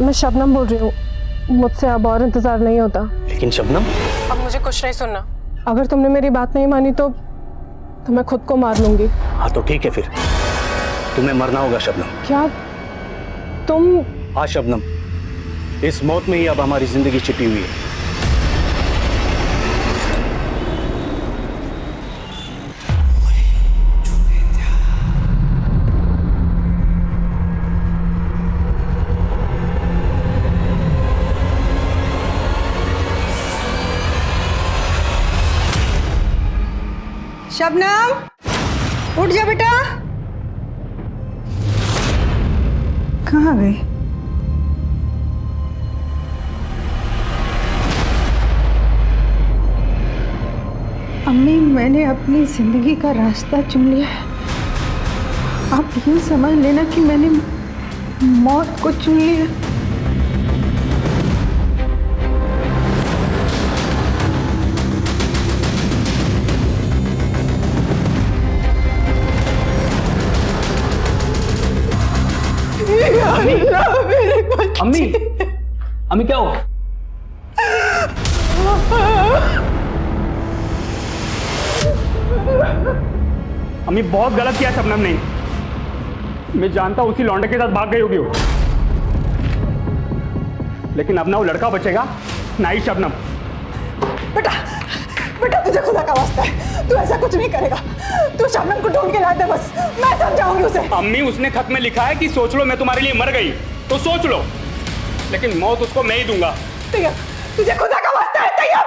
मैं शबनम बोल रही हूँ, मुझसे अब और इंतजार नहीं होता। लेकिन शबनम, अब मुझे कुछ नहीं सुनना। अगर तुमने मेरी बात नहीं मानी तो मैं खुद को मार लूंगी। हाँ तो ठीक है, फिर तुम्हें मरना होगा शबनम। क्या तुम? हाँ शबनम, इस मौत में ही अब हमारी जिंदगी छिपी हुई है। शबनम, उठ जा बेटा। कहाँ गई? अम्मी, मैंने अपनी जिंदगी का रास्ता चुन लिया है। आप यूं समझ लेना कि मैंने मौत को चुन लिया। अम्मी, अम्मी क्या हो? अम्मी बहुत गलत किया शबनम ने। मैं जानता हूं उसी लौंडे के साथ भाग गई होगी वो, लेकिन अब ना वो लड़का बचेगा ना ही शबनम। बेटा, बेटा तुझे खुदा का वास्ता है, तू ऐसा कुछ नहीं करेगा। तू शबनम को ढूंढ के ला दे, बस मैं समझाऊंगी उसे। अम्मी, उसने खत में लिखा है कि सोच लो मैं तुम्हारे लिए मर गई तो सोच लो, लेकिन मौत उसको मैं ही दूंगा। तैयब, तुझे खुदा का वास्ता है तैयब।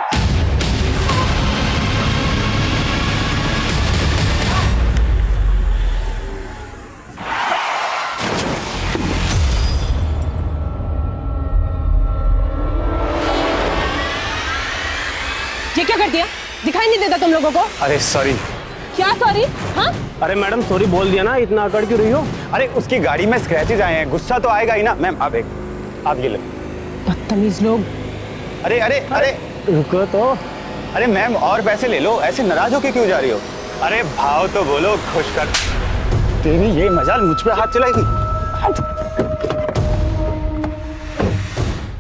ये क्या कर दिया? दिखाई नहीं देता तुम लोगों को? अरे सॉरी। क्या सॉरी? हाँ, अरे मैडम सॉरी बोल दिया ना, इतना अकड़ क्यों रही हो? अरे उसकी गाड़ी में स्क्रैचेज आए हैं, गुस्सा तो आएगा ही ना। मैम आप ये लो। बदतमीज लोग। अरे अरे अरे रुको तो। अरे मैम और पैसे ले लो, ऐसे नाराज होके क्यों जा रही हो? अरे भाव तो बोलो, खुश कर। तेरी ये मजाल मुझ पे हाथ चलाएगी?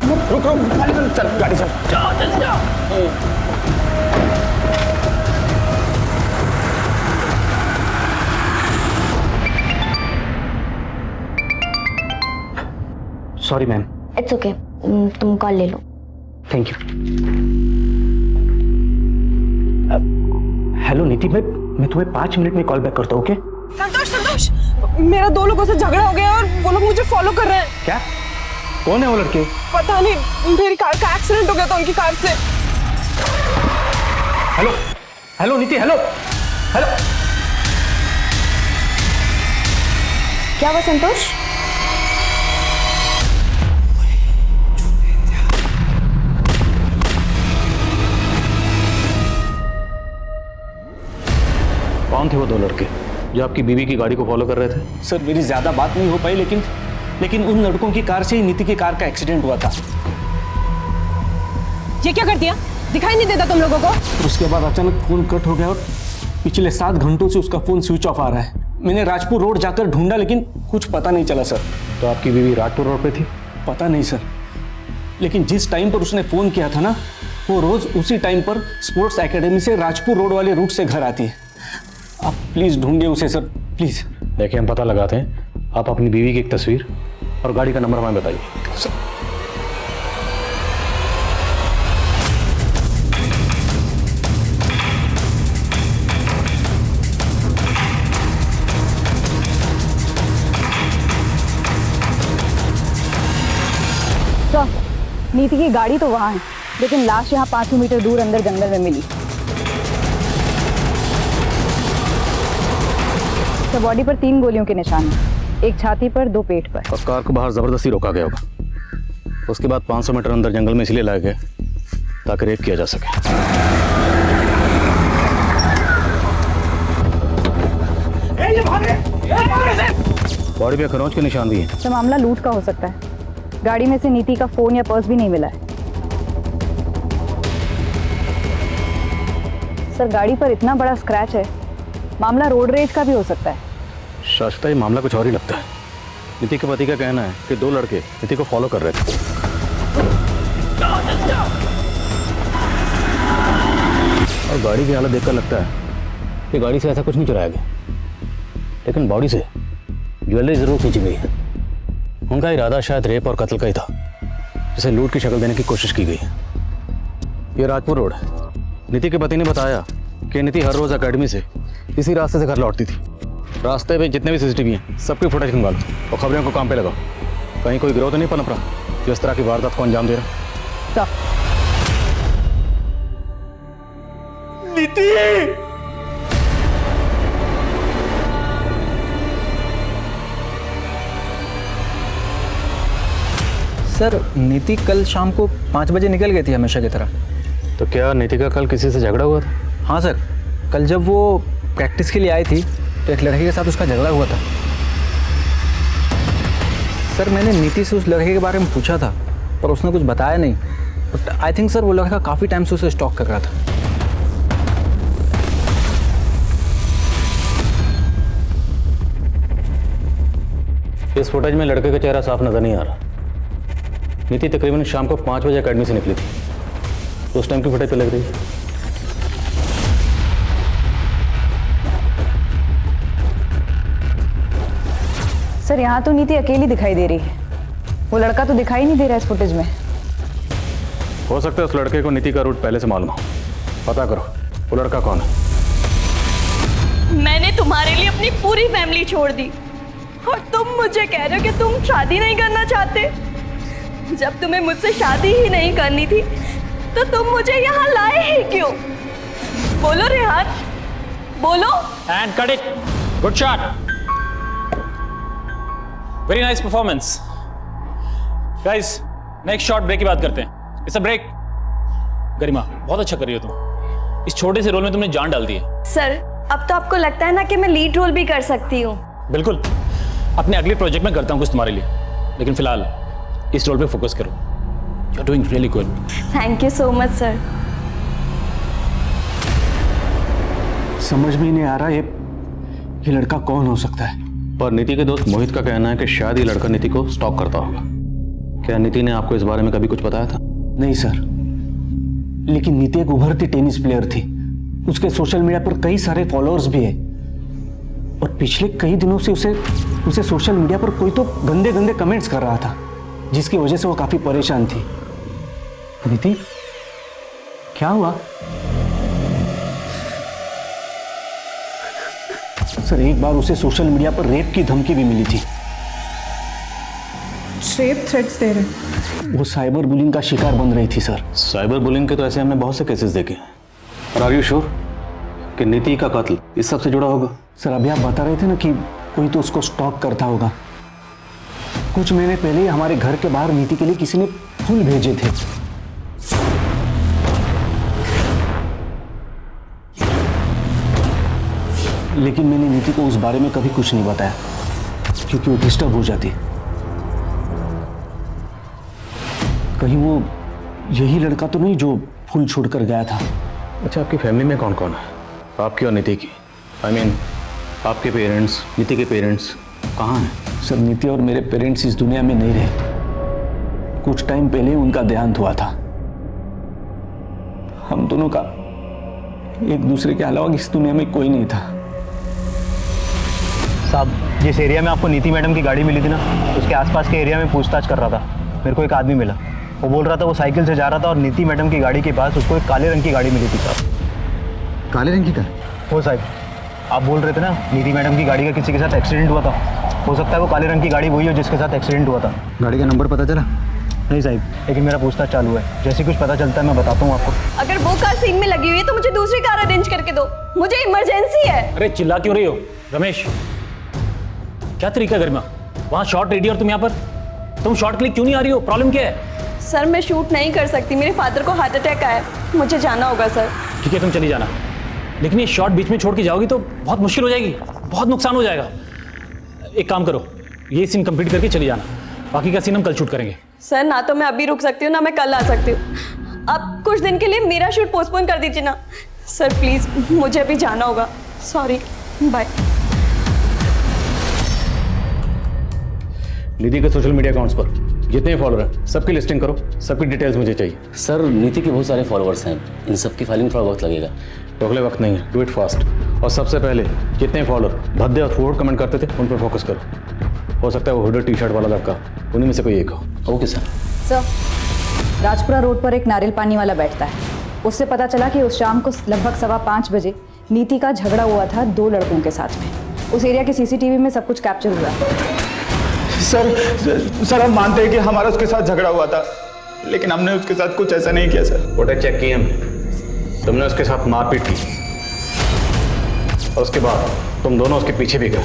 रुक रुक, चल गाड़ी चल। जाओ जल्दी जाओ। Sorry ma'am. इट्स ओके, तुम कॉल ले लो। Thank you. हेलो नीति, मैं तुम्हें 5 मिनट में कॉल बैक करता हूँ। ओके? संतोष, संतोष, मेरा 2 लोगों से झगड़ा हो गया और वो लोग मुझे फॉलो कर रहे हैं। क्या? कौन है वो लड़के? पता नहीं, मेरी कार का एक्सीडेंट हो गया था उनकी कार से। हेलो हेलो नीति, हेलो हेलो। क्या हुआ संतोष? कौन थे वो 2 लड़के जो आपकी बीवी की गाड़ी को फॉलो कर रहे थे? सर मेरी ज्यादा बात नहीं हो पाई, लेकिन उन लड़कों की कार से ही नीति की कार का एक्सीडेंट हुआ था। ये क्या कर दिया? दिखाई नहीं देता तुम लोगों को? उसके बाद अचानक फोन कट हो गया और पिछले 7 घंटों से उसका फोन स्विच ऑफ आ रहा है। मैंने राजपुर रोड जाकर ढूंढा लेकिन कुछ पता नहीं चला सर। तो आपकी बीवी राजपुर रोड पे थी? पता नहीं सर, लेकिन जिस टाइम पर उसने फोन किया था ना, वो रोज उसी टाइम पर स्पोर्ट्स एकेडमी से राजपुर रोड वाले रूट से घर आती है। आप प्लीज ढूंढिए उसे सर, प्लीज। देखिए हम पता लगाते हैं, आप अपनी बीवी की एक तस्वीर और गाड़ी का नंबर हमें बताइए। सर, नीति की गाड़ी तो वहाँ है, लेकिन लाश यहाँ 500 मीटर दूर अंदर जंगल में मिली। तो बॉडी पर 3 गोलियों के निशान हैं, एक छाती पर, 2 पेट पर। और कार को बाहर जबरदस्ती रोका गया होगा। उसके बाद 500 मीटर अंदर जंगल में इसलिए लाए गए ताकि रेप किया जा सके। बॉडी पे खरोंच के निशान भी हैं। तो मामला लूट का हो सकता है। गाड़ी में से नीति का फोन या पर्स भी नहीं मिला है। सर, गाड़ी पर इतना बड़ा स्क्रैच है, मामला रोड रेज का भी हो सकता है। शाश्ता, ये मामला कुछ और ही लगता है। नीति के पति का कहना है कि 2 लड़के नीति को फॉलो कर रहे थे। और गाड़ी की हालत देखकर लगता है कि गाड़ी से ऐसा कुछ नहीं चुराया गया, लेकिन बॉडी से ज्वेलरी जरूर खींची गई है। उनका इरादा शायद रेप और कत्ल का ही था, जिसे लूट की शक्ल देने की कोशिश की गई है। ये राजपुर रोड है। नीति के पति ने बताया कि नीति हर रोज एकेडमी से इसी रास्ते से घर लौटती थी। रास्ते पे जितने भी सीसीटीवी हैं सबकी फुटेज निकालो और खबरों को काम पे लगाओ। कहीं कोई गिरोह तो नहीं पनप रहा जो इस तरह की वारदात को अंजाम दे रहा। नीति! सर नीति कल शाम को 5 बजे निकल गई थी हमेशा की तरह। तो क्या नीति का कल किसी से झगड़ा हुआ था? हाँ सर, कल जब वो प्रैक्टिस के लिए आई थी तो एक लड़के के साथ उसका झगड़ा हुआ था। सर मैंने नीति से उस लड़के के बारे में पूछा था पर उसने कुछ बताया नहीं। बट आई थिंक सर वो लड़का काफ़ी टाइम से उसे स्टॉक कर रहा था। इस फुटेज में लड़के का चेहरा साफ नजर नहीं आ रहा। नीति तकरीबन शाम को 5 बजे एकेडमी से निकली थी, तो उस टाइम की फुटेज पे लग रही है। सर यहाँ तो नीति अकेली दिखाई दे रही है, वो लड़का तो दिखाई नहीं दे रहा इस फुटेज में। हो सकता है उस लड़के को नीति का रूट पहले से मालूम हो। पता करो वो लड़का कौन है। मैंने तुम्हारे लिए अपनी पूरी फैमिली छोड़ दी और तुम मुझे कह रहे हो कि तुम शादी नहीं करना चाहते। जब तुम्हें मुझसे शादी ही नहीं करनी थी तो तुम मुझे यहाँ लाए ही क्यों? बोलो रेहान, बोलो। And cut it, good shot, very nice performance. Guys next shot break की बात करते हैं। It's a break. गरिमा बहुत अच्छा कर रही हो तुम। इस छोटे से रोल में तुमने जान डाल दी है। सर अब तो आपको लगता है ना कि मैं लीड रोल भी कर सकती हूँ। बिल्कुल, अपने अगले प्रोजेक्ट में करता हूँ कुछ तुम्हारे लिए, लेकिन फिलहाल इस रोल पे फोकस करो। You are doing really good. Thank you so much sir. समझ में नहीं आ रहा ये लड़का कौन हो सकता है। पर नीति के दोस्त मोहित का कहना है कि शायद ये लड़का नीति को स्टॉक करता होगा। क्या नीति ने आपको इस बारे में कभी कुछ बताया था? नहीं सर, लेकिन नीति एक उभरती टेनिस प्लेयर थी। उसके सोशल मीडिया पर कई सारे फॉलोअर्स भी है और पिछले कई दिनों से उसे सोशल मीडिया पर कोई तो गंदे गंदे कमेंट्स कर रहा था, जिसकी वजह से वो काफी परेशान थी। नीति क्या हुआ? सर एक बार उसे सोशल मीडिया पर रेप की धमकी भी मिली थी। रेप थ्रेट्स दे रहे। वो साइबर बुलिंग का शिकार बन रही थी सर। साइबर बुलिंग के तो ऐसे हमने बहुत से केसेस देखे हैं। और आर यू श्योर कि नीति का कत्ल इस सब से जुड़ा होगा? सर अभी आप बता रहे थे ना कि कोई तो उसको स्टॉक करता होगा। कुछ महीने पहले ही हमारे घर के बाहर नीति के लिए किसी ने फूल भेजे थे। लेकिन मैंने नीति को उस बारे में कभी कुछ नहीं बताया क्योंकि वो डिस्टर्ब हो जाती। कहीं वो यही लड़का तो नहीं जो फूल छोड़कर गया था। अच्छा, आपकी फैमिली में कौन कौन है? आपकी और नीति की। आई मीन आपके पेरेंट्स, नीति के पेरेंट्स कहाँ हैं? सर नीति और मेरे पेरेंट्स इस दुनिया में नहीं रहे। कुछ टाइम पहले उनका देहांत हुआ था। हम दोनों का एक दूसरे के अलावा इस दुनिया में कोई नहीं था। साहब, जिस एरिया में आपको नीति मैडम की गाड़ी मिली थी ना, उसके आसपास के एरिया में पूछताछ कर रहा था। मेरे को एक आदमी मिला, वो बोल रहा था वो साइकिल से जा रहा था और नीति मैडम की गाड़ी के पास उसको एक काले रंग की गाड़ी मिली थी। साहब काले रंग की कार? हो साहब, आप बोल रहे थे ना नीति मैडम की गाड़ी का किसी के साथ एक्सीडेंट हुआ था। हो सकता है वो काले रंग की गाड़ी वही हो जिसके साथ एक्सीडेंट हुआ था। गाड़ी का नंबर पता चला? नहीं साहब, लेकिन मेरा पूछताछ चालू है। जैसे कुछ पता चलता है मैं बताता हूँ आपको। अगर वो कार सीन में लगी हुई है तो मुझे दूसरी कार अरेंज करके दो, मुझे इमरजेंसी है। अरे चिल्ला क्यों रही हो रमेश? क्या तरीका गरिमा? वहाँ शॉट रेडी और तुम यहाँ पर? तुम शॉट क्लिक क्यों नहीं आ रही हो? प्रॉब्लम क्या है? सर मैं शूट नहीं कर सकती, मेरे फादर को हार्ट अटैक आया, मुझे जाना होगा सर। ठीक है तुम चली जाना, लेकिन ये शॉट बीच में छोड़ के जाओगी तो बहुत मुश्किल हो जाएगी, बहुत नुकसान हो जाएगा। एक काम करो, ये सीन कंप्लीट करके चली जाना, बाकी का सीन हम कल शूट करेंगे। सर ना तो मैं अभी रुक सकती हूँ ना मैं कल आ सकती हूँ। अब कुछ दिन के लिए मेरा शूट पोस्टपोन कर दीजिए ना सर प्लीज, मुझे अभी जाना होगा। Sorry, bye. निधि के सोशल मीडिया अकाउंट्स पर जितने फॉलोअर हैं सबकी लिस्टिंग करो, सबकी डिटेल्स मुझे चाहिए। सर नीति के बहुत सारे फॉलोअर्स हैं, इन सब की फाइलिंग थोड़ा वक्त लगेगा। तो अगले वक्त नहीं है, डू इट फास्ट। और सबसे पहले जितने फॉलोअर भद्दे और फूड कमेंट करते थे उन पर फोकस करो। हो सकता है वो हुडर टी शर्ट वाला लड़का उन्हीं में से कोई एक हो। Okay sir. Sir, Rajpura road पर एक नारियल पानी वाला बैठता है। उससे पता चला कि उस शाम को लगभग 5:15 बजे नीति का झगड़ा हुआ था 2 लड़कों के साथ में। उस एरिया के सीसीटीवी में सब कुछ कैप्चर हुआ। सर हम मानते हैं कि हमारा उसके साथ झगड़ा हुआ था, लेकिन हमने उसके साथ कुछ ऐसा नहीं किया सर। फोटो चेक किए हमने, तुमने उसके साथ मारपीट की और उसके बाद तुम दोनों उसके पीछे भी गए।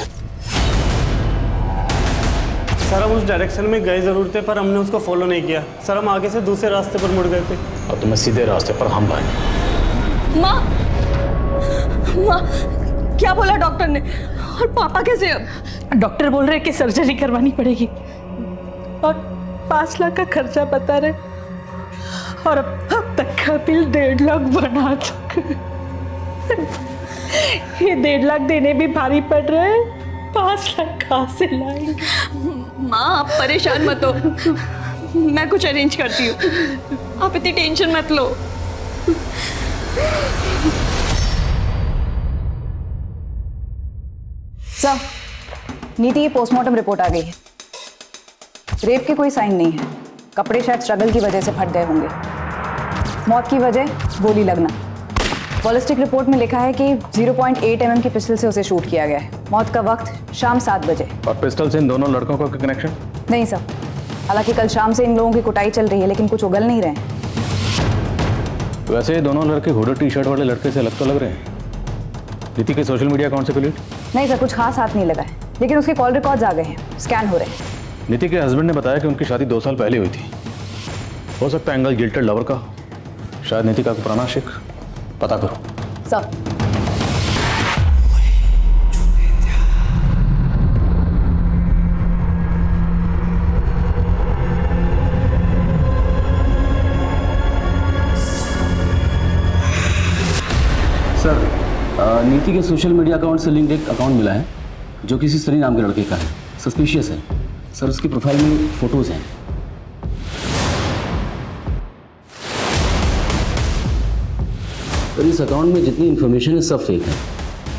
सर हम उस डायरेक्शन में गए जरूर थे, पर हमने उसको फॉलो नहीं किया। सर हम आगे से दूसरे रास्ते पर मुड़ गए थे और तुम्हें सीधे रास्ते पर हम लाए। माँ, माँ क्या बोला डॉक्टर ने? और पापा कैसे? डॉक्टर बोल रहे कि सर्जरी करवानी पड़ेगी और 5 लाख का खर्चा बता रहे, और अब तक का बिल 1.5 लाख बना चुके। ये 1.5 लाख देने भी भारी पड़ रहे हैं, 5 लाख कहाँ से लाएंगे? माँ आप परेशान मत हो, मैं कुछ अरेंज करती हूँ, आप इतनी टेंशन मत लो। सर, नीति की पोस्टमार्टम रिपोर्ट आ गई है। रेप के कोई साइन नहीं है, कपड़े शायद स्ट्रगल की वजह से फट गए होंगे। मौत की वजह गोली लगना। बॉलिस्टिक रिपोर्ट में लिखा है कि 0.8 mm की पिस्टल से उसे शूट किया गया है। मौत का वक्त शाम 7 बजे। और पिस्टल से इन दोनों लड़कों का कनेक्शन? नहीं सर, हालांकि कल शाम से इन लोगों की कुटाई चल रही है, लेकिन कुछ उगल नहीं रहे हैं। वैसे ये दोनों लड़के हुडर टी शर्ट वाले लड़के से अलग तो लग रहे हैं। नीति के सोशल मीडिया अकाउंट से क्लियर? नहीं सर, कुछ खास हाथ नहीं लगा है, लेकिन उसके कॉल रिकॉर्ड्स आ गए हैं, स्कैन हो रहे हैं। नीति के हस्बैंड ने बताया कि उनकी शादी 2 साल पहले हुई थी। हो सकता है एंगल गिल्टेड लवर का, शायद नीति का पुराना शिक। पता करो सर। सर नीति के सोशल मीडिया अकाउंट से लिंक एक अकाउंट मिला है जो किसी सनी नाम के लड़के का है। सस्पिशियस है सर, उसकी प्रोफाइल में फोटोज हैं। सर इस अकाउंट में जितनी इन्फॉर्मेशन है सब फेक है।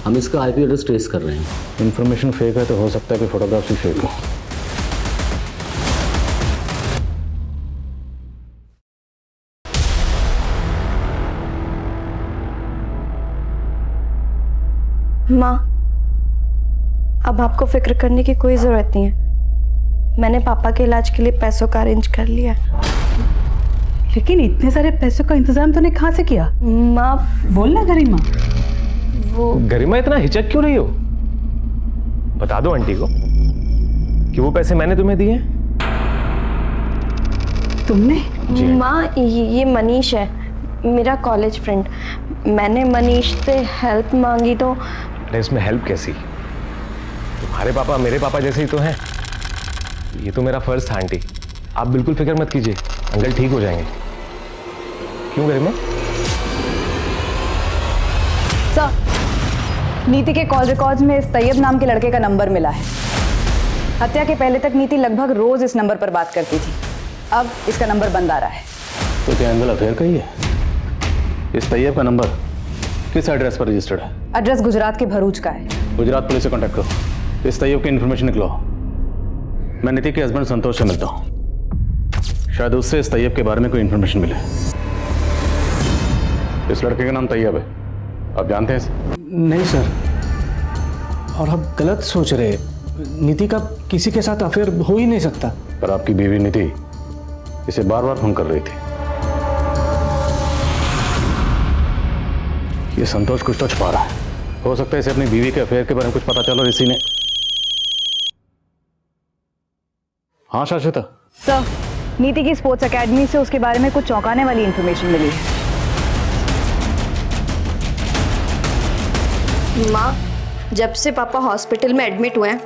हम इसका आईपी एड्रेस ट्रेस कर रहे हैं। इन्फॉर्मेशन फेक है तो हो सकता है कि फोटोग्राफ भी फेक हो। माँ अब आपको फिक्र करने की कोई ज़रूरत नहीं है, मैंने पापा के इलाज के लिए पैसों का अरेंज कर लिया। लेकिन इतने सारे पैसों का इंतजाम तूने कहाँ से किया? माँ बोलना गरिमा। वो गरिमा इतना हिचक क्यों रही हो? बता दो आंटी को कि वो पैसे मैंने तुम्हें दिए। तुमने? माँ ये मनीष है, मेरा कॉलेज फ्रेंड। मैंने मनीष से हेल्प मांगी तो। अरे इसमें हेल्प कैसी? तुम्हारे पापा मेरे पापा जैसे ही तो हैं। ये तो मेरा फर्ज था आंटी, आप बिल्कुल फिक्र मत कीजिए, अंकल ठीक हो जाएंगे। क्यों गरिमा? सर, नीति के कॉल रिकॉर्ड्स में इस तैयब नाम के लड़के का नंबर मिला है। हत्या के पहले तक नीति लगभग रोज इस नंबर पर बात करती थी, अब इसका नंबर बंद आ रहा है। तो क्या एंगल अफेयर का ही है? इस तैयब का नंबर किस एड्रेस पर रजिस्टर्ड है? एड्रेस गुजरात के भरूच का है। गुजरात पुलिस से कांटेक्ट करो, इस तैयब की इन्फॉर्मेशन निकलवाओ। मैं नीति के हस्बैंड संतोष से मिलता हूँ, शायद उससे इस तैयब के बारे में कोई इन्फॉर्मेशन मिले। इस लड़के का नाम तैयब है, आप जानते हैं इसे? नहीं सर, और आप गलत सोच रहे हैं। नीति का किसी के साथ अफेयर हो ही नहीं सकता। पर आपकी बीवी नीति इसे बार बार फोन कर रही थी। ये संतोष कुछ तो छुपा रहा है। हो सकता है इसे अपनी बीवी के अफेयर के बारे में कुछ पता चला और इसी ने। हाँ शाश्वता। सर, नीति की स्पोर्ट्स एकेडमी से उसके बारे में कुछ चौंकाने वाली इंफॉर्मेशन मिली है। माँ जब से पापा हॉस्पिटल में एडमिट हुए हैं,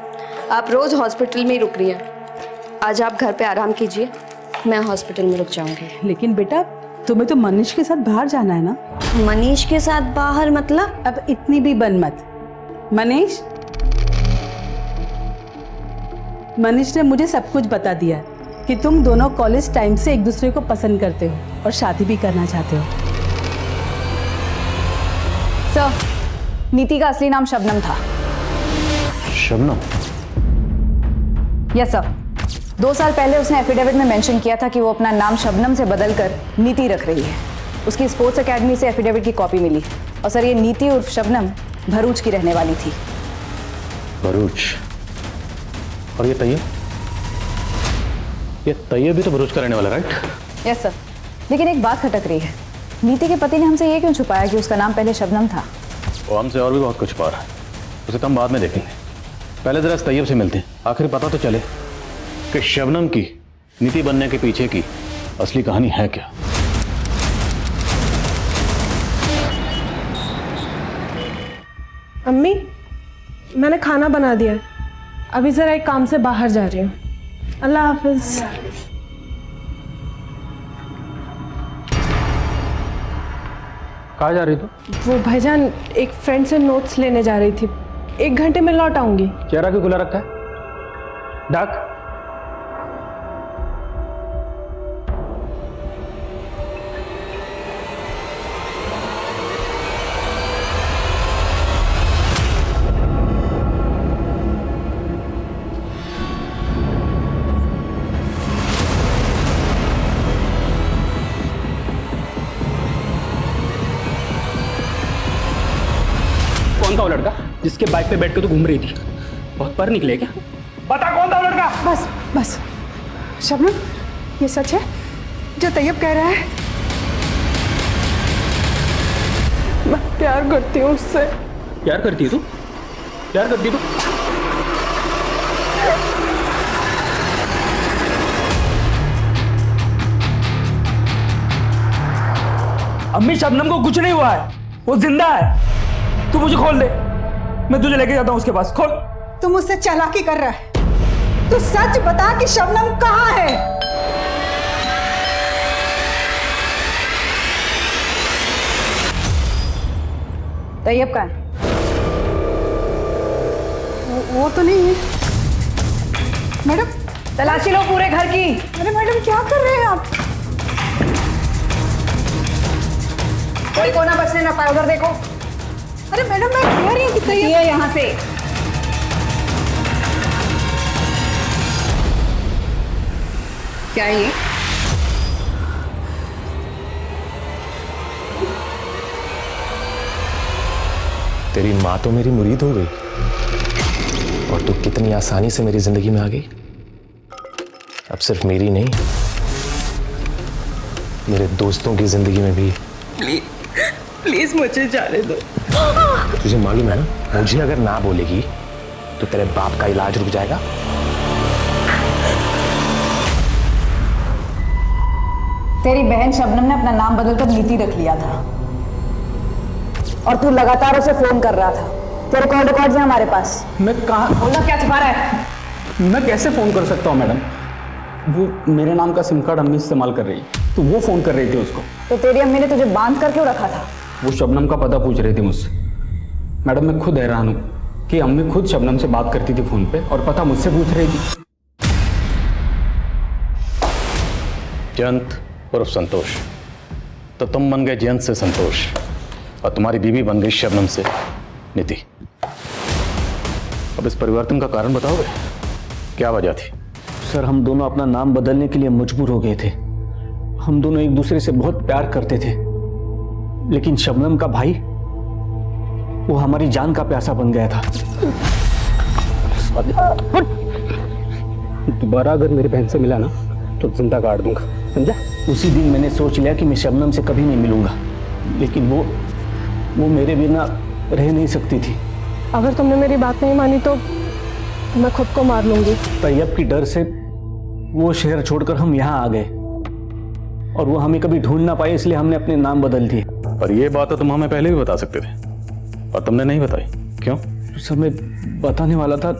आप रोज हॉस्पिटल में ही रुक रही हैं। आज आप घर पे आराम कीजिए, मैं हॉस्पिटल में रुक जाऊंगी। लेकिन बेटा तुम्हें तो मनीष के साथ बाहर जाना है ना? मनीष के साथ बाहर मतलब? अब इतनी भी बन मत। मनीष मनीष ने मुझे सब कुछ बता दिया कि तुम दोनों कॉलेज टाइम से एक दूसरे को पसंद करते हो और शादी भी करना चाहते हो। सर, नीति का असली नाम शबनम था। शबनम? Yes sir. 2 साल पहले उसने एफिडेविट में मेंशन किया था कि वो अपना नाम शबनम से बदलकर नीति रख रही है। उसकी स्पोर्ट्स एकेडमी से एफिडेविट की कॉपी मिली। और सर, ये नीति उर्फ शबनम भरूच की रहने वाली थी। भरूच? और ये तैयब? ये तैयब भी तो भरूच का रहने वाला, राइट? Yes sir. लेकिन एक बात खटक रही है, नीति के पति ने हमसे ये क्यों छुपाया कि उसका नाम पहले शबनम था? वो हमसे और भी बहुत कुछ छुपा रहा है, उसे तो हम बाद में देखेंगे। पहले जरा तैयब से मिलते हैं, आखिर पता तो चले कि शबनम की नीति बनने के पीछे की असली कहानी है क्या। अम्मी, मैंने खाना बना दिया है, अभी ज़रा एक काम से बाहर जा रही हूँ। अल्लाह हाफिज। कहाँ जा रही तू? वो भाईजान, एक फ्रेंड से नोट्स लेने जा रही थी, 1 घंटे में लौट आऊंगी। चेहरा क्यों खुला रखा है? डाक? कौन था वो लड़का जिसके बाइक पे बैठ के तो घूम रही थी? बहुत पर निकले क्या? बता कौन था वो लड़का? बस बस शबनम, ये सच है जो तैयब कह रहा है? मैं प्यार करती हूँ उससे। प्यार करती है तू? प्यार करती है तू? अम्मी, शबनम को कुछ नहीं हुआ है, वो जिंदा है। तू मुझे खोल दे, मैं तुझे लेके जाता हूँ उसके पास। खोल। तू मुझसे चालाकी कर रहा है। तू सच बता कि शबनम कहाँ है? तैयब कहाँ है? वो तो नहीं है। मैडम, तलाशी लो पूरे घर की। अरे मैडम, क्या कर रहे हैं आप? कोई कोना बचने ना पाए, उधर देखो। अरे मैडम, मैं कह रही हूँ कि तैयब ये यहाँ से। क्या है ये? तेरी माँ तो मेरी मुरीद हो गई और तू कितनी आसानी से मेरी जिंदगी में आ गई। अब सिर्फ मेरी नहीं, मेरे दोस्तों की जिंदगी में भी। प्लीज मुझे जाने दो। तुझे मालूम है ना, मुझे अगर ना बोलेगी तो तेरे बाप का इलाज रुक जाएगा। तेरी बहन शबनम ने अपना नाम बदलकर नीति रख लिया था और तू लगातार उसे फोन कर रहा था। तेरे कॉल रिकॉर्ड्स हैं हमारे पास। मैं कहाँ? बोलना क्या छुपा रहा है? मैं कैसे फोन कर सकता हूँ मैडम? वो मेरे नाम का सिम कार्ड अम्मी इस्तेमाल कर रही है, तो वो फोन कर रही थी उसको। तो तेरी अम्मी ने तुझे बांध कर क्यों रखा था? वो शबनम का पता पूछ रही थी मुझसे। मैडम, मैं खुद हैरान हूँ कि अम्मी खुद शबनम से बात करती थी फोन पे और पता मुझसे पूछ रही थी। जयंत उर्फ संतोष, तो तुम बन गए जयंत से संतोष और तुम्हारी बीवी बन गई शबनम से नीति। अब इस परिवर्तन का कारण बताओगे, क्या वजह थी? सर, हम दोनों अपना नाम बदलने के लिए मजबूर हो गए थे। हम दोनों एक दूसरे से बहुत प्यार करते थे, लेकिन शबनम का भाई वो हमारी जान का प्यासा बन गया था। दोबारा अगर मेरी बहन से मिला ना तो जिंदा काट दूंगा, समझा? उसी दिन मैंने सोच लिया कि मैं शबनम से कभी नहीं मिलूंगा, लेकिन वो मेरे बिना रह नहीं सकती थी। अगर तुमने मेरी बात नहीं मानी तो मैं खुद को मार लूंगी। तैयब की डर से वो शहर छोड़कर हम यहाँ आ गए और वो हमें कभी ढूंढ ना पाए, इसलिए हमने अपने नाम बदल दिए। पर ये बात तो तुम हमें पहले भी बता सकते थे और तुमने नहीं बताई, क्यों? सर, मैं बताने वाला था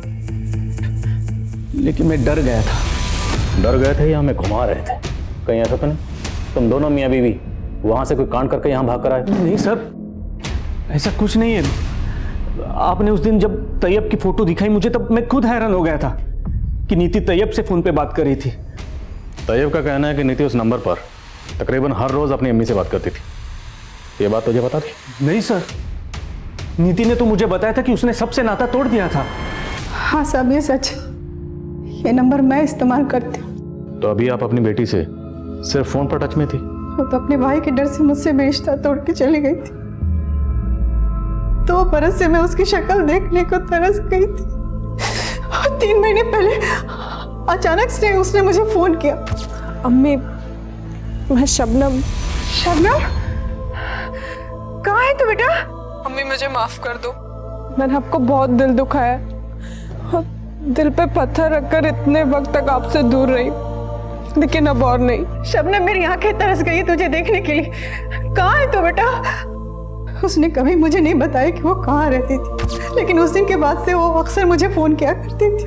लेकिन मैं डर गया था। डर गए थे या हमें घुमा रहे थे? कहीं ऐसा तो नहीं तुम दोनों मियाँ बीवी वहां से कोई कांड करके यहाँ भाग कर आए? नहीं सर, ऐसा कुछ नहीं है। आपने उस दिन जब तैयब की फोटो दिखाई मुझे, तब मैं खुद हैरान हो गया था। कि नीति तैयब से फोन पे बात कर रही थी। तैयब का कहना है कि नीति उस नंबर पर तकरीबन हर रोज अपनी अम्मी से बात करती थी। ये बात तुझे पता थी? नहीं सर, नीति ने तो मुझे बताया था कि उसने सबसे नाता तोड़ दिया था। हाँ साहब, ये सच। ये नंबर मैं इस्तेमाल करती हूँ। तो अभी आप अपनी बेटी से सिर्फ फोन पर टच में थी? वो तो अपने भाई के डर से मुझसे रिश्ता तोड़ के चली गई थी। 2 बरस से मैं उसकी शक्ल देखने को तरस गई थी। और 3 महीने पहले अचानक से उसने मुझे फोन किया। अम्मी, मैं शबनम। शबनम, कहाँ है तू बेटा? अम्मी मुझे माफ कर दो, मैंने आपको बहुत दिल दुखाया और दिल पे पत्थर रखकर इतने वक्त तक आपसे दूर रही, लेकिन अब और नहीं। शबनम, मेरी आंखें तरस गई तुझे देखने के लिए। कहाँ है तू बेटा? उसने कभी मुझे नहीं बताया कि वो कहाँ रहती थी, लेकिन उस दिन के बाद से वो अक्सर मुझे फोन किया करती थी।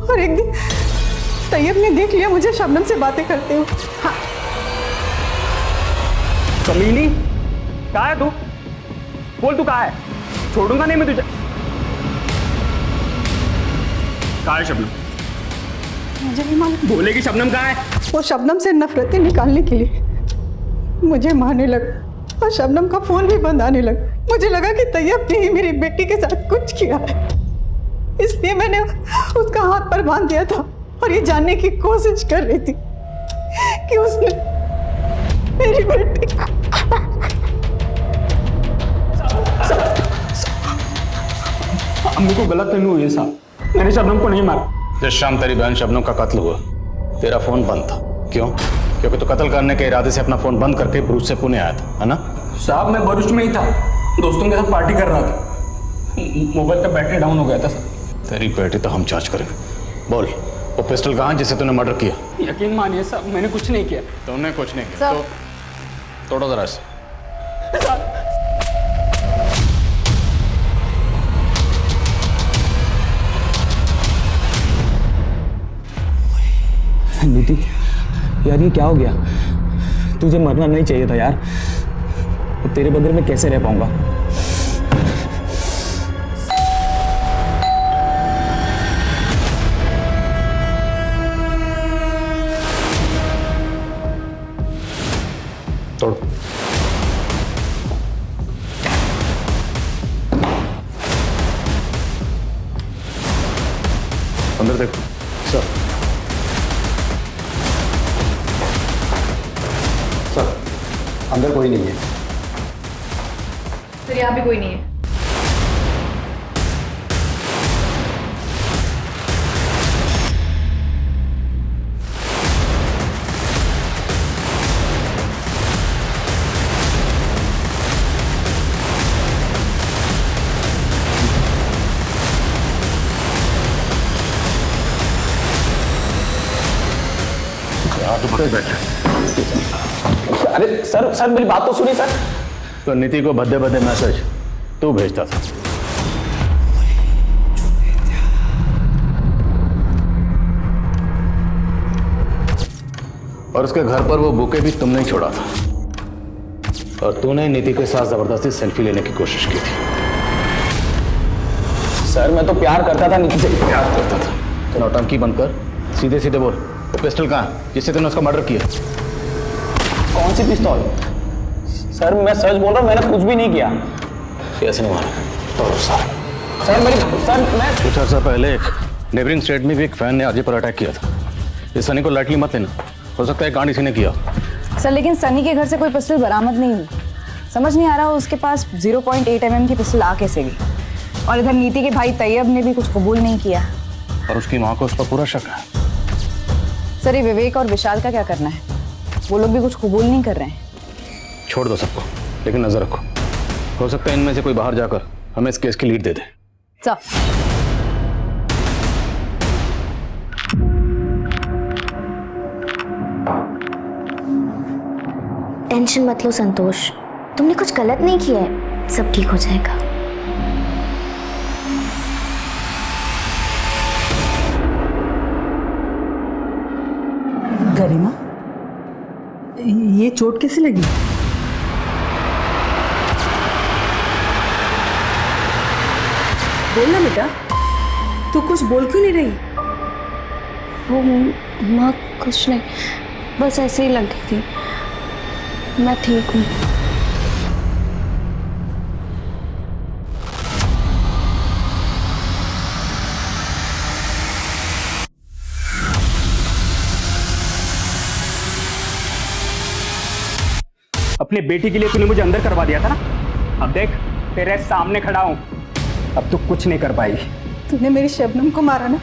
और एक दिन तैयब ने देख लिया मुझे शबनम से बातें करते हुए। हाँ। कमीनी, कहाँ है तू? बोल, तू कहाँ है? छोड़ूंगा नहीं मैं तुझे। कहाँ है शबनम? मुझे नहीं मालूम। बोलेगी शबनम कहाँ है? वो शबनम से नफरतें निकालने के लिए मुझे मारने लगा और शबनम का फोन भी बंद आने लगा। मुझे लगा कि तैयब ने ही मेरी बेटी के साथ कुछ किया है, इसलिए मैंने उसका हाथ पर बांध दिया था और ये जानने की कोशिश कर रही थी कि उसने मेरी बेटी अम्मी को गलतफहमी हुई है साहब, मैंने शबनम को नहीं मारा। जिस शाम तेरी बहन शबनम का कत्ल हुआ तेरा फोन बंद था, क्यों? क्योंकि तू कत्ल करने के इरादे से अपना फोन बंद करके भरूच से पुणे आया था, है ना? साहब मैं भरूच में ही था, दोस्तों के साथ पार्टी कर रहा था। मोबाइल का बैटरी डाउन हो गया था सर। तेरी बेटी तो हम जांच करेंगे। बोल, वो पिस्टल कहाँ है जिसे तूने मर्डर किया? यकीन मानिए साहब, मैंने कुछ नहीं किया। तुमने कुछ नहीं किया तो तोड़ो जरा इसे। नीति, यार ये क्या हो गया? तुझे मरना नहीं चाहिए था यार। अब तेरे बगैर मैं कैसे रह पाऊंगा? तोड़। अंदर देखो सर। सर, अंदर कोई नहीं है। सर, यहाँ भी कोई नहीं है। अरे सर, सर मेरी बात तो सुनिए सर। तो नीति को भद्दे भद्दे मैसेज तू भेजता था? और उसके घर पर वो बुके भी तुमने ही छोड़ा था, और तूने नीति के साथ जबरदस्ती सेल्फी लेने की कोशिश की थी। सर मैं तो प्यार करता था नीति से। प्यार करता था तो नौटंकी बंद कर, सीधे सीधे बोल, वो पिस्टल कहाँ है जिससे तूने उसका मर्डर किया? कौन सी पिस्तौल? सर मैं सच बोल रहा हूँ, मैंने कुछ भी नहीं किया। कैसे नहीं मारा? तो सर मैं कुछ अर्सा पहले एक नेबरिंग स्टेट में भी एक फैन ने आरजे पर अटैक किया था। इस सनी को लाइटली मत लेना, हो सकता है कांड इसी ने किया। सर लेकिन सनी के घर से कोई पिस्टल बरामद नहीं हुई। समझ नहीं आ रहा उसके पास 0.8 mm की पिस्टल आ कैसे गई। और इधर नीति के भाई तैयब ने भी कुछ कबूल नहीं किया। और उसकी माँ को उस पर पूरा शक है। सर ये विवेक और विशाल का क्या करना है? वो लोग भी कुछ कबूल नहीं कर रहे हैं। छोड़ दो सबको, लेकिन नजर रखो, हो सकता है इनमें से कोई बाहर जाकर हमें इस केस की लीड दे दे। सर टेंशन मत लो संतोष, तुमने कुछ गलत नहीं किया है, सब ठीक हो जाएगा। गरिमा, ये चोट कैसे लगी? बोलना बेटा। तू कुछ बोल क्यों नहीं रही? वो माँ कुछ नहीं, बस ऐसे ही लग गई थी। मैं ठीक हूँ। अपने बेटी के लिए तूने मुझे अंदर करवा दिया था ना, अब देख तेरे सामने खड़ा हूं, अब तू कुछ नहीं कर पाएगी। तूने मेरी शबनम को मारा ना,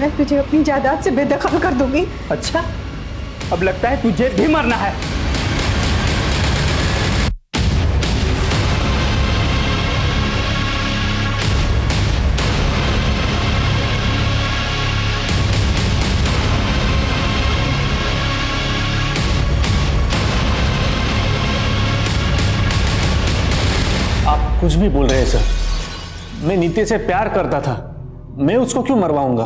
मैं तुझे अपनी जायदाद से बेदखल कर दूंगी। अच्छा, अब लगता है तुझे भी मरना है। आप कुछ भी बोल रहे हैं सर। मैं नीति से प्यार करता था, मैं उसको क्यों मरवाऊंगा?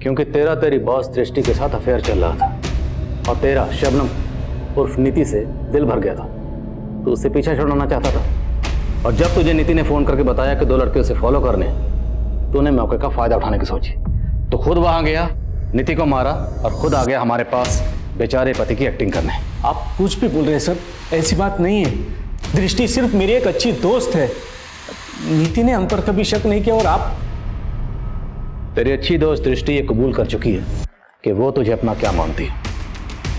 क्योंकि तेरा तेरी बॉस दृष्टि के साथ अफेयर चल रहा था और तेरा शबनम उर्फ नीति से दिल भर गया था। तो उससे पीछा छुड़ाना चाहता था और जब तुझे नीति ने फोन करके बताया कि 2 लड़के उसे फॉलो करने, तूने मौके का फायदा उठाने की सोची तो खुद वहां गया, नीति को मारा और खुद आ गया हमारे पास बेचारे पति की एक्टिंग करने। आप कुछ भी बोल रहे हैं सर, ऐसी बात नहीं है। दृष्टि सिर्फ मेरी एक अच्छी दोस्त है। नीति ने हम पर कभी शक नहीं किया और आप। तेरी अच्छी दोस्त दृष्टि ये कबूल कर चुकी है कि वो तुझे अपना क्या मानती है।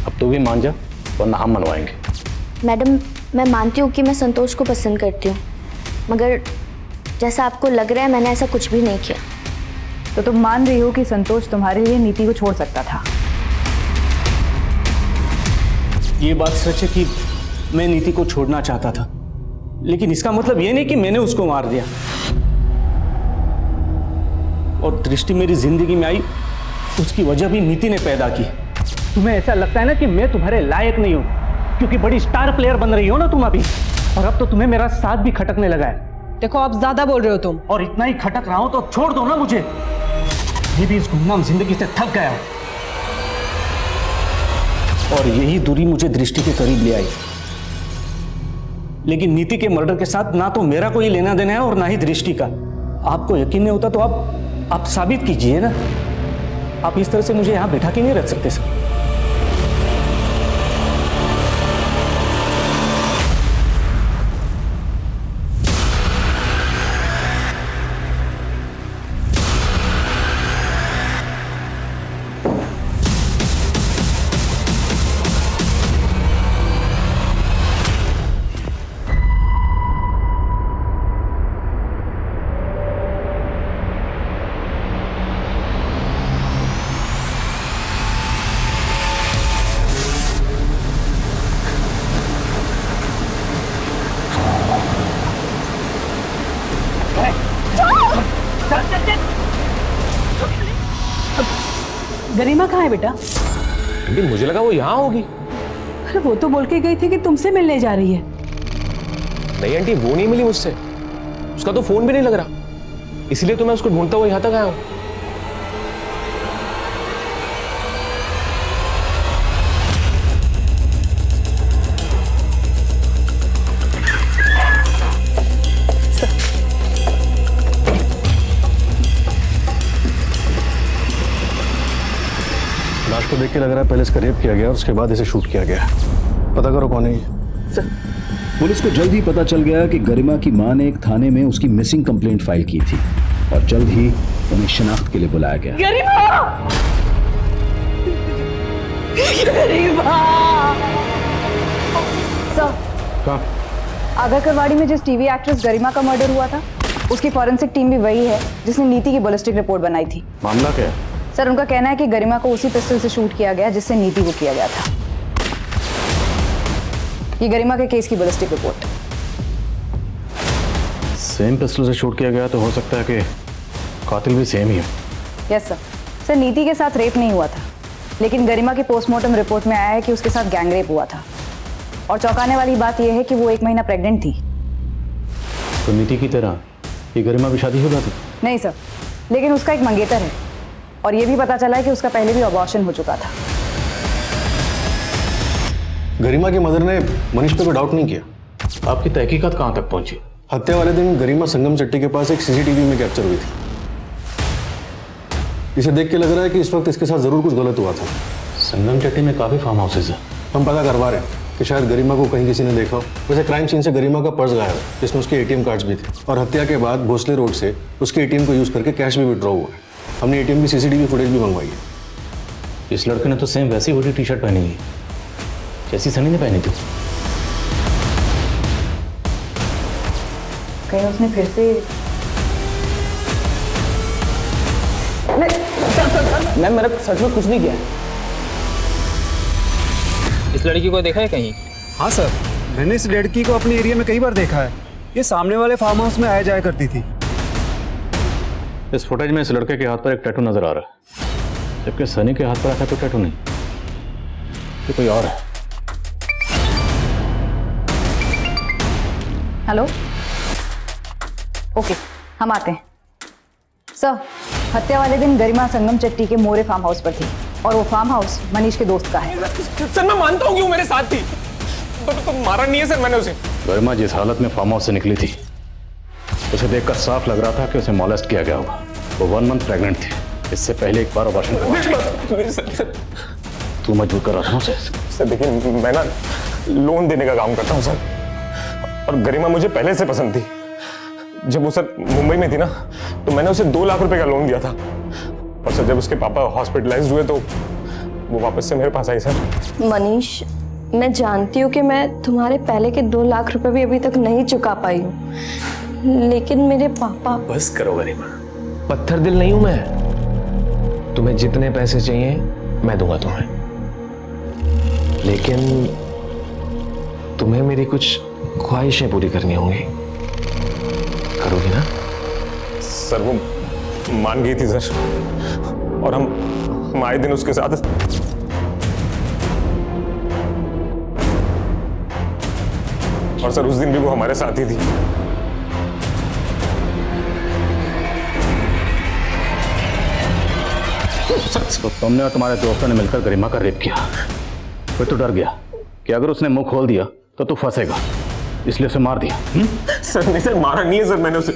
अब तू भी मान जा वरना हम मनवाएंगे। मैडम, मैं मानती हूँ कि मैं संतोष को पसंद करती हूँ, मगर जैसा आपको लग रहा है मैंने ऐसा कुछ भी नहीं किया। तो तुम मान रही हो कि संतोष तुम्हारे लिए नीति को छोड़ सकता था? ये बात सच है कि मैं नीति को छोड़ना चाहता था, लेकिन इसका मतलब ये नहीं कि मैंने उसको मार दिया। और दृष्टि मेरी जिंदगी में आई, उसकी वजह भी नीति ने पैदा की। तुम्हें ऐसा लगता है ना कि मैं तुम्हारे लायक नहीं हूं, क्योंकि बड़ी स्टार प्लेयर बन रही हो ना तुम अभी, और अब तो तुम्हें मेरा साथ भी खटकने लगा है। देखो, आप ज्यादा बोल रहे हो तुम। और इतना ही खटक रहा हूं तो छोड़ दो ना मुझे। ये भी इस गुमनाम जिंदगी से थक गया हूं और यही दूरी मुझे दृष्टि के करीब ले आई। लेकिन नीति के मर्डर के साथ ना तो मेरा कोई लेना देना है और ना ही दृष्टि का। आपको यकीन नहीं होता तो आप साबित कीजिए ना। आप इस तरह से मुझे यहां बैठा के नहीं रख सकते सर। गरिमा कहाँ है बेटा? आंटी मुझे लगा वो यहाँ होगी। अरे वो तो बोल के गई थी कि तुमसे मिलने जा रही है। नहीं आंटी, वो नहीं मिली मुझसे, उसका तो फोन भी नहीं लग रहा, इसलिए तो मैं उसको ढूंढता हुआ यहाँ तक आया हूँ। लाश को देख के लग रहा है पहले इसका रेप किया गया और उसके बाद इसे शूट किया गया। पता करो कौन है ये। पुलिस को जल्द ही पता चल गया कि गरिमा की मां ने एक थाने में उसकी मिसिंग कंप्लेंट फाइल की थी और जल्द ही उन्हें शिनाख्त के लिए बुलाया गया। गरिमा! गरिमा! सर, आगा करवाड़ी में जिस टीवी एक्ट्रेस गरिमा का मर्डर हुआ था, उसकी फॉरेंसिक टीम भी वही है जिसने नीति की बैलिस्टिक रिपोर्ट बनाई थी। मामला क्या है? सर, उनका कहना है कि गरिमा को उसी पिस्टल से शूट किया गया जिससे नीति को किया गया था। ये गरिमा के केस की बैलिस्टिक रिपोर्ट। सेम पिस्टल से शूट किया गया तो हो सकता है कि कातिल भी सेम ही हो। Yes sir. सर, नीति के साथ रेप नहीं हुआ था, लेकिन गरिमा की पोस्टमार्टम रिपोर्ट में आया है कि उसके साथ गैंग रेप हुआ था। और चौंकाने वाली बात यह है कि वो 1 महीना प्रेग्नेंट थी। तो नीति की तरह ये गरिमा भी शादीशुदा थी? नहीं सर, लेकिन उसका एक मंगेतर है और ये भी पता चला है कि उसका पहले भी अबॉर्शन हो चुका था। गरिमा की मदर ने मनीष पे कोई डाउट नहीं किया। आपकी तहकीकात कहां तक पहुंची? हत्या वाले दिन गरिमा संगम चट्टी के पास एक सीसीटीवी में कैप्चर हुई थी। इसे देख के लग रहा है कि इस वक्त इसके साथ जरूर कुछ गलत हुआ था। संगम चट्टी में काफ़ी फार्म हाउसेज है। हम पता करवा रहे हैं कि शायद गरिमा को कहीं किसी ने देखा हो। वैसे क्राइम सीन से गरिमा का पर्स गायब है जिसमें उसके एटीएम कार्ड्स भी थे, और हत्या के बाद भोसले रोड से उसके एटीएम को यूज करके कैश भी विड्रॉ हुआ है। हमने एटीएम की सीसीटीवी फुटेज भी मंगवाई है। इस लड़के ने तो सेम वैसी हुडी टी शर्ट पहनी है जैसी सनी ने पहनी थी। कहीं उसने फिर से मैम मैंने सच में कुछ नहीं किया। इस लड़की को देखा है कहीं? हाँ सर, मैंने इस लड़की को अपने एरिया में कई बार देखा है। ये सामने वाले फार्म हाउस में आया जाया करती थी। इस फुटेज में इस लड़के के हाथ पर एक टैटू नजर आ रहा है, जबकि सनी के हाथ पर ऐसा कोई टैटू नहीं। ये कोई और है। हेलो, ओके, हम आते हैं। सर, हत्या वाले दिन गरिमा संगम चट्टी के मोरे फार्म हाउस पर थी, और वो फार्म हाउस मनीष के दोस्त का है। सर मैं मानता हूँ कि वो मेरे साथ थी, तो मारा नहीं है सर मैंने उसे। गरिमा जिस हालत में फार्म हाउस से निकली थी उसे देखकर साफ लग रहा था कि उसे मॉलेस्ट किया गया होगा। वो 1 मंथ प्रेग्नेंट थी। इससे पहले एक बार ऑपरेशन करवा। तू मजबूर कर रहा था उसे। सर देखिए, मैं ना लोन देने का काम करता हूँ सर, और गरिमा मुझे पहले से पसंद थी। जब वो सर मुंबई में थी ना, तो मैंने उसे 2 लाख रुपए का लोन दिया था, और सर जब उसके पापा हॉस्पिटलाइज्ड हुए तो वो वापस से मेरे पास आई सर। मनीष, मैं जानती हूँ कि मैं तुम्हारे पहले के 2 लाख रुपए भी अभी तक नहीं चुका पाई हूँ, लेकिन मेरे पापा। बस करो गरिमा, पत्थर दिल नहीं हूं मैं। तुम्हें जितने पैसे चाहिए मैं दूंगा तुम्हें, लेकिन तुम्हें मेरी कुछ ख्वाहिशें पूरी करनी होंगी। करोगी ना? सर वो मान गई थी सर, और हम आए दिन उसके साथ। और सर उस दिन भी वो हमारे साथ ही थी। तो तुमने और तुम्हारे दोस्तों ने मिलकर गरिमा का रेप किया। फिर तो डर गया कि अगर उसने मुंह खोल दिया तो तू फंसेगा, इसलिए उसे मार दिया। सर नहीं सर, मारा नहीं है सर मैंने उसे।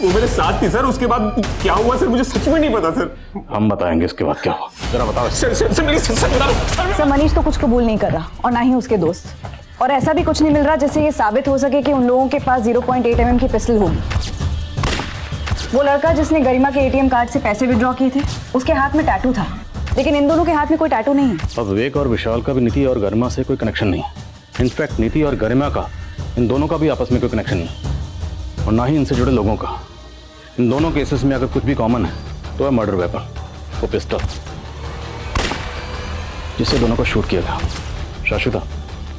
वो मेरे साथ थी सर। उसके बाद क्या हुआ सर मुझे सच में नहीं पता सर। हम बताएंगे इसके बाद क्या हुआ, जरा बताओ। सर मेरी सर बता। सर, मनीष तो कुछ कबूल नहीं कर रहा, और ना ही उसके दोस्त, और ऐसा भी कुछ नहीं मिल रहा जिससे ये साबित हो सके कि उन लोगों के पास 0.8 mm की पिस्टल होगी। वो लड़का जिसने गरिमा के एटीएम कार्ड से पैसे विड्रॉ किए थे, उसके हाथ में टैटू था, लेकिन इन दोनों के हाथ में कोई टैटू नहीं है। अब विवेक और विशाल का भी नीति और गरिमा से कोई कनेक्शन नहीं है। इनफैक्ट नीति और गरिमा का, इन दोनों का भी आपस में कोई कनेक्शन नहीं, और ना ही इनसे जुड़े लोगों का। इन दोनों केसेस में अगर कुछ भी कॉमन है तो है मर्डर वेपन, वो पिस्टल जिससे दोनों को शूट किया गया। शाश्वता,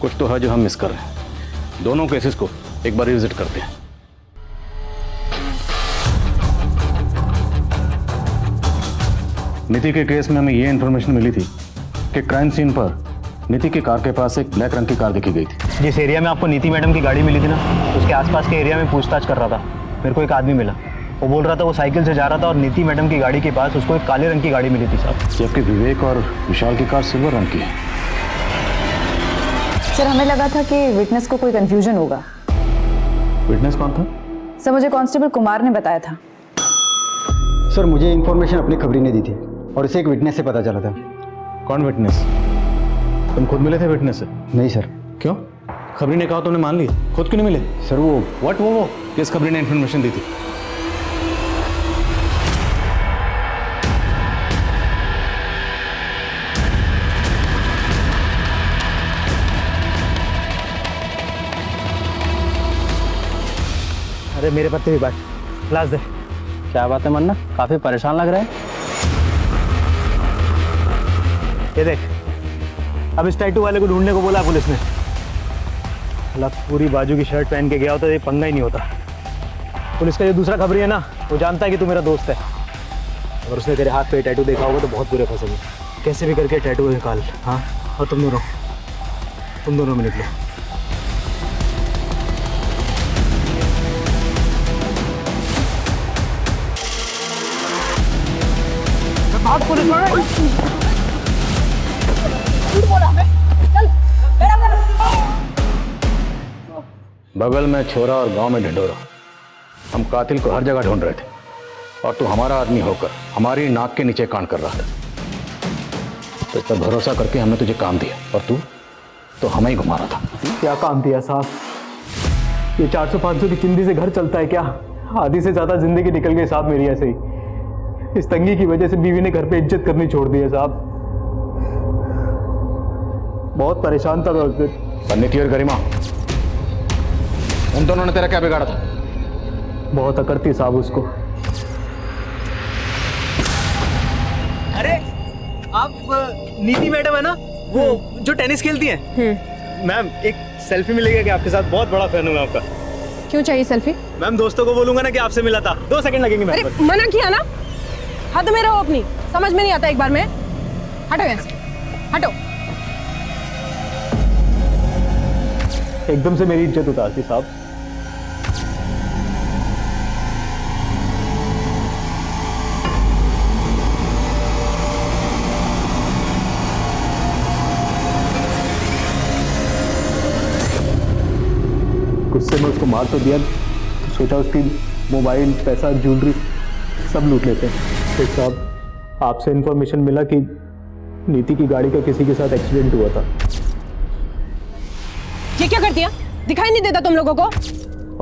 कुछ तो है जो हम मिस कर रहे हैं। दोनों केसेस को एक बार रिविजिट करते हैं। नीति के केस में हमें ये इन्फॉर्मेशन मिली थी कि क्राइम सीन पर नीति की कार के पास एक ब्लैक रंग की कार देखी गई थी। जिस एरिया में आपको नीति मैडम की गाड़ी मिली थी ना, उसके आसपास के एरिया में पूछताछ कर रहा था। मेरे को एक आदमी मिला, वो बोल रहा था वो साइकिल से जा रहा था और नीति मैडम की गाड़ी के पास उसको एक काले रंग की गाड़ी मिली थी साहब। जबकि विवेक और विशाल की कार सिल्वर रंग की है। सर, हमें लगा था कि विटनेस को कोई कंफ्यूजन होगा। विटनेस कौन था? सर, मुझे कांस्टेबल कुमार ने बताया था। सर, मुझे इन्फॉर्मेशन अपनी खबरी ने दी थी, और इसे एक विटनेस से पता चला था। कौन विटनेस? तुम खुद मिले थे विटनेस से? नहीं सर। क्यों? खबरी ने कहा तुमने मान लिया, खुद क्यों नहीं मिले? सर वो वो किस खबरी ने इन्फॉर्मेशन दी थी? अरे मेरे पत्ते भी बांट, ग्लास दे। क्या बात है मन्ना, काफी परेशान लग रहा है। ये देख, अब इस टैटू वाले को ढूंढने को बोला पुलिस ने। लग पूरी बाजू की शर्ट पहन के गया होता तो ये पंगा ही नहीं होता। पुलिस का जो दूसरा खबरी है ना, वो जानता है कि तू मेरा दोस्त है। अगर उसने तेरे हाथ पे टैटू देखा होगा तो बहुत बुरे फंसेंगे। कैसे भी करके टैटू निकाल। हाँ, और तुम दोनों में निकलो। पुलिस बगल में छोरा और गांव में ढिंढोरा। हम कातिल को हर जगह ढूंढ रहे थे, और तू हमारा आदमी होकर हमारी नाक के नीचे कांड कर रहा था। तो इस पर भरोसा करके हमने तुझे काम दिया और तू तो हमें ही घुमा रहा था। क्या काम दिया साहब? ये 400-500 की चिंदी से घर चलता है क्या? आधी से ज्यादा जिंदगी निकल गई साहब मेरी ऐसे ही। इस तंगी की वजह से बीवी ने घर पे इज्जत करनी छोड़ दी है साहब। बहुत परेशान था मैं उस दिन। नीति और गरिमा, उन दोनों ने तेरा क्या बिगाड़ा था? बहुत अकड़ थी साहब उसको। अरे आप नीति मैडम है ना, वो जो टेनिस खेलती हैं? मैम एक सेल्फी मिलेगा क्या आपके साथ? बहुत बड़ा फैन हूँ मैं आपका। क्यों चाहिए सेल्फी? मैम दोस्तों को बोलूंगा ना कि आपसे मिला था। 2 सेकंड लगेंगे मैम। अरे मना किया ना, हद में रहो अपनी। समझ में नहीं आता एक बार में? हटो यहाँ से, हटो। एकदम से मेरी इज्जत उतारती साहब। गुस्से में उसको मार तो दिया, तो सोचा उसकी मोबाइल, पैसा, ज्वेलरी सब लूट लेते हैं। एक साहब, आपसे इंफॉर्मेशन मिला कि नीति की गाड़ी का किसी के साथ एक्सीडेंट हुआ था। ये क्या कर दिया? दिखाई नहीं देता तुम लोगों को?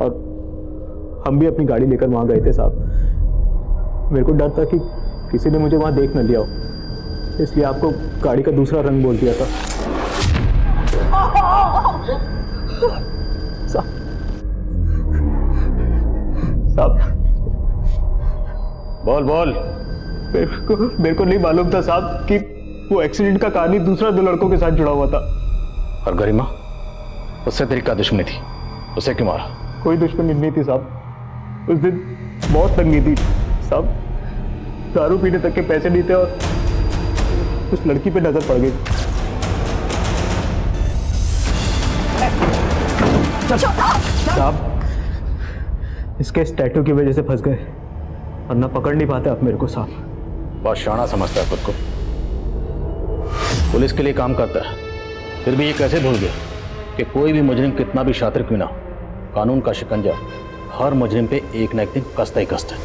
और हम भी अपनी गाड़ी लेकर वहां गए थे साहब। मेरे को डर था कि किसी ने मुझे वहां देख न लिया हो, इसलिए आपको गाड़ी का दूसरा रंग बोल दिया था। साहब बोल बोल। मेरे को नहीं मालूम था साहब कि वो एक्सीडेंट का कहानी दूसरा 2 लड़कों के साथ जुड़ा हुआ था। और गरिमा, उससे तेरी क्या दुश्मनी थी? उसे क्यों मारा? कोई दुश्मनी नहीं थी साहब। उस दिन बहुत तंगी थी साहब, दारू पीने तक के पैसे नहीं थे और उस लड़की पे नजर पड़ गई। साहब इसके इस टैटू की वजह से फंस गए, वरना पकड़ नहीं पाते आप मेरे को साहब। बहुत शाना समझता है खुद को। पुलिस के लिए काम करता है, फिर भी ये कैसे भूल गया कि कोई भी मुजरिम कितना भी शातिर क्यों ना हो, कानून का शिकंजा हर मुजरिम पे एक ना एक दिन कसता ही कसता है।